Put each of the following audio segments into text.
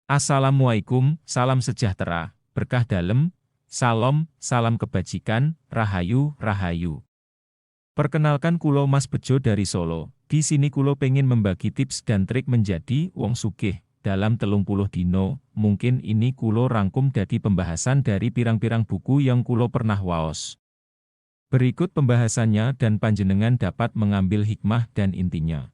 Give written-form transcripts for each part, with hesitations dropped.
Assalamualaikum, salam sejahtera, berkah dalem, salam, salam kebajikan, rahayu, rahayu. Perkenalkan kulo Mas Bejo dari Solo. Di sini kulo pengen membagi tips dan trik menjadi wong sugih. Dalam 30 dino, mungkin ini kulo rangkum dadi pembahasan dari pirang-pirang buku yang kulo pernah waos. Berikut pembahasannya dan panjenengan dapat mengambil hikmah dan intinya.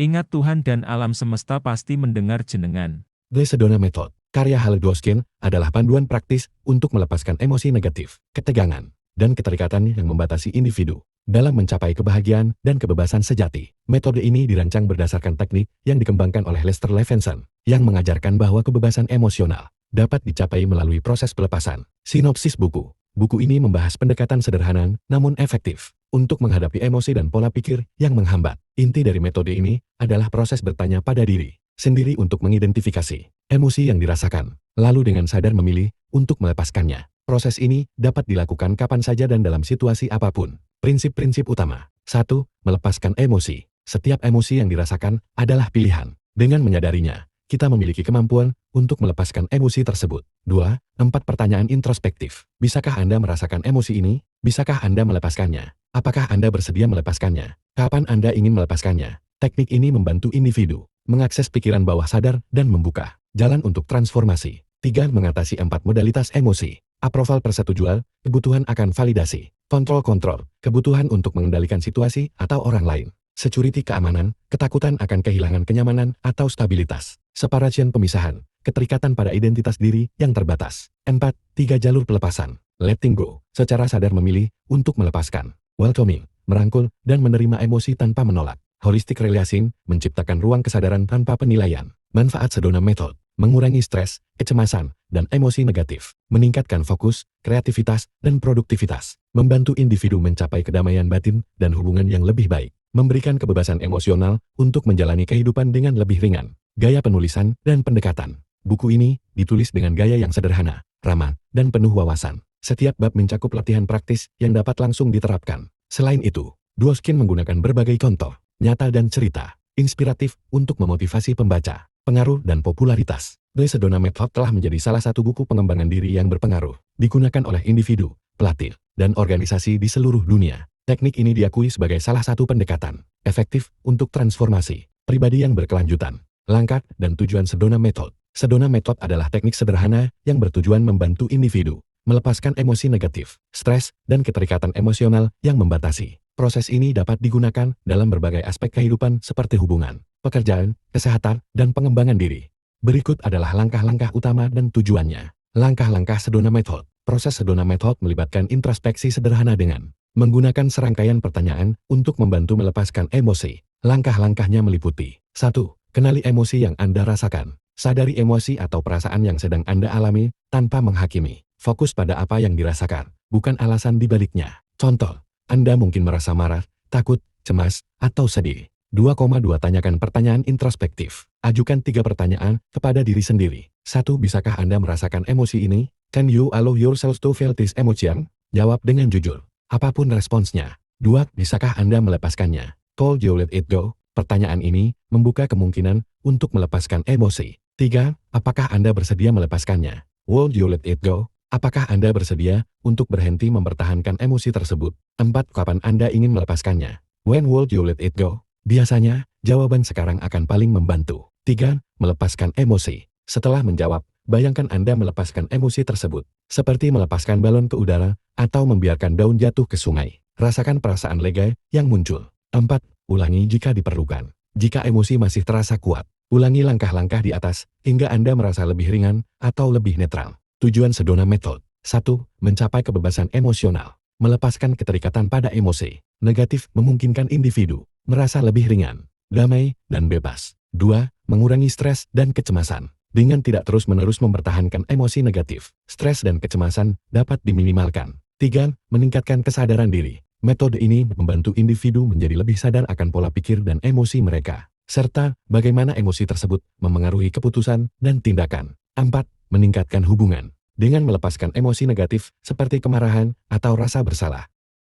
Ingat Tuhan dan alam semesta pasti mendengar jenengan. The Sedona Method, karya Hal Dwoskin, adalah panduan praktis untuk melepaskan emosi negatif, ketegangan, dan keterikatan yang membatasi individu dalam mencapai kebahagiaan dan kebebasan sejati. Metode ini dirancang berdasarkan teknik yang dikembangkan oleh Lester Levinson, yang mengajarkan bahwa kebebasan emosional dapat dicapai melalui proses pelepasan. Sinopsis buku. Buku ini membahas pendekatan sederhana namun efektif untuk menghadapi emosi dan pola pikir yang menghambat. Inti dari metode ini adalah proses bertanya pada diri sendiri untuk mengidentifikasi emosi yang dirasakan, lalu dengan sadar memilih untuk melepaskannya. Proses ini dapat dilakukan kapan saja dan dalam situasi apapun. Prinsip-prinsip utama. 1. Melepaskan emosi. Setiap emosi yang dirasakan adalah pilihan. Dengan menyadarinya, kita memiliki kemampuan untuk melepaskan emosi tersebut. 2. 4 pertanyaan introspektif. Bisakah Anda merasakan emosi ini? Bisakah Anda melepaskannya? Apakah Anda bersedia melepaskannya? Kapan Anda ingin melepaskannya? Teknik ini membantu individu mengakses pikiran bawah sadar dan membuka jalan untuk transformasi. 3. Mengatasi 4 modalitas emosi. Approval persetujuan, kebutuhan akan validasi. Kontrol, kebutuhan untuk mengendalikan situasi atau orang lain. Security, keamanan, ketakutan akan kehilangan kenyamanan atau stabilitas. Separation, pemisahan, keterikatan pada identitas diri yang terbatas. 4. 3 jalur pelepasan. Letting go, secara sadar memilih untuk melepaskan. Welcoming, merangkul dan menerima emosi tanpa menolak. Holistic Relaxing, menciptakan ruang kesadaran tanpa penilaian. Manfaat Sedona Method, mengurangi stres, kecemasan, dan emosi negatif. Meningkatkan fokus, kreativitas, dan produktivitas. Membantu individu mencapai kedamaian batin dan hubungan yang lebih baik. Memberikan kebebasan emosional untuk menjalani kehidupan dengan lebih ringan. Gaya penulisan dan pendekatan. Buku ini ditulis dengan gaya yang sederhana, ramah, dan penuh wawasan. Setiap bab mencakup latihan praktis yang dapat langsung diterapkan. Selain itu, Dwoskin menggunakan berbagai contoh nyata dan cerita inspiratif untuk memotivasi pembaca. Pengaruh dan popularitas. The Sedona Method telah menjadi salah satu buku pengembangan diri yang berpengaruh, digunakan oleh individu, pelatih, dan organisasi di seluruh dunia. Teknik ini diakui sebagai salah satu pendekatan efektif untuk transformasi pribadi yang berkelanjutan. Langkah dan tujuan Sedona Method. Sedona Method adalah teknik sederhana yang bertujuan membantu individu melepaskan emosi negatif, stres, dan keterikatan emosional yang membatasi. Proses ini dapat digunakan dalam berbagai aspek kehidupan seperti hubungan, pekerjaan, kesehatan, dan pengembangan diri. Berikut adalah langkah-langkah utama dan tujuannya. Langkah-langkah Sedona Method. Proses Sedona Method melibatkan introspeksi sederhana dengan menggunakan serangkaian pertanyaan untuk membantu melepaskan emosi. Langkah-langkahnya meliputi 1. Kenali emosi yang Anda rasakan. Sadari emosi atau perasaan yang sedang Anda alami tanpa menghakimi. Fokus pada apa yang dirasakan, bukan alasan dibaliknya. Contoh, Anda mungkin merasa marah, takut, cemas, atau sedih. 2,2 Tanyakan pertanyaan introspektif. Ajukan 3 pertanyaan kepada diri sendiri. 1. Bisakah Anda merasakan emosi ini? Can you allow yourself to feel this emotion? Jawab dengan jujur, apapun responsnya. 2. Bisakah Anda melepaskannya? Could you let it go? Pertanyaan ini membuka kemungkinan untuk melepaskan emosi. 3. Apakah Anda bersedia melepaskannya? Would you let it go? Apakah Anda bersedia untuk berhenti mempertahankan emosi tersebut? 4. Kapan Anda ingin melepaskannya? When would you let it go? Biasanya, jawaban sekarang akan paling membantu. 3. Melepaskan emosi. Setelah menjawab, bayangkan Anda melepaskan emosi tersebut, seperti melepaskan balon ke udara atau membiarkan daun jatuh ke sungai. Rasakan perasaan lega yang muncul. 4. Ulangi jika diperlukan. Jika emosi masih terasa kuat, ulangi langkah-langkah di atas hingga Anda merasa lebih ringan atau lebih netral. Tujuan Sedona Method. 1. Mencapai kebebasan emosional. Melepaskan keterikatan pada emosi negatif memungkinkan individu merasa lebih ringan, damai, dan bebas. 2. Mengurangi stres dan kecemasan. Dengan tidak terus-menerus mempertahankan emosi negatif, stres dan kecemasan dapat diminimalkan. 3. Meningkatkan kesadaran diri. Metode ini membantu individu menjadi lebih sadar akan pola pikir dan emosi mereka, serta bagaimana emosi tersebut memengaruhi keputusan dan tindakan. 4. Meningkatkan hubungan. Dengan melepaskan emosi negatif seperti kemarahan atau rasa bersalah.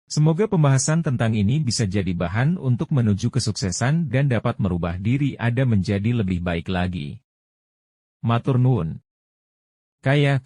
Semoga pembahasan tentang ini bisa jadi bahan untuk menuju kesuksesan dan dapat merubah diri Anda menjadi lebih baik lagi. Matur nuwun. Kaya.